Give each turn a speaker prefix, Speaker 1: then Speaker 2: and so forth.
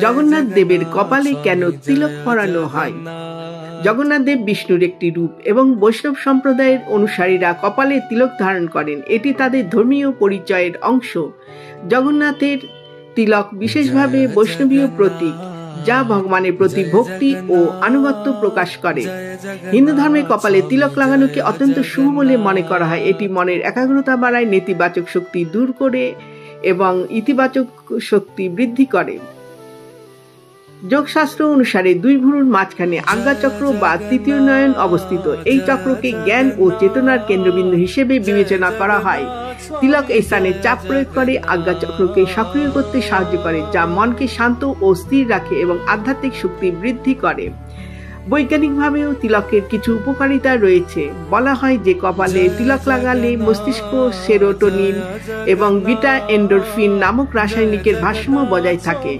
Speaker 1: জগন্নাথ দেবের কপালে কেন তিলক পরানো হয়? জগন্নাথ দেব বিষ্ণুর একটি রূপ এবং বৈষ্ণব সম্প্রদায়ের অনুসারীরা কপালে তিলক ধারণ করেন। এটি তাদের ধর্মীয় পরিচয়ের অংশ। জগন্নাথের তিলক বিশেষভাবে বৈষ্ণবীয় প্রতীক, যা ভগবানের প্রতি ভক্তি ও আনুগত্য প্রকাশ করে। হিন্দু ধর্মে কপালে তিলক লাগানোকে অত্যন্ত শুভ বলে মনে করা হয়। এটি মনের একাগ্রতা বাড়ায়, নেতিবাচক শক্তি দূর করে এবং ইতিবাচক শক্তি বৃদ্ধি করে। যোগশাস্ত্র অনুসারে দুই ভ্রুর মাঝখানে আজ্ঞাচক্র বা তৃতীয় নয়ন অবস্থিত। এই চক্রকে জ্ঞান ও চেতনার কেন্দ্রবিন্দু হিসেবে বিবেচনা করা হয়। তিলক এই স্থানে চাপ প্রয়োগ করে আজ্ঞাচক্রকে সক্রিয় করতে সাহায্য করে, যা মনকে শান্ত ও স্থির রাখে এবং আধ্যাত্মিক শক্তি বৃদ্ধি করে। বৈজ্ঞানিকভাবেও তিলকের কিছু উপকারিতা রয়েছে। বলা হয় যে কপালে তিলক লাগালে মস্তিষ্ক সেরোটোনিন এবং বিটা এন্ডোরফিন নামক রাসায়নিকের ভারসাম্য বজায় থাকে।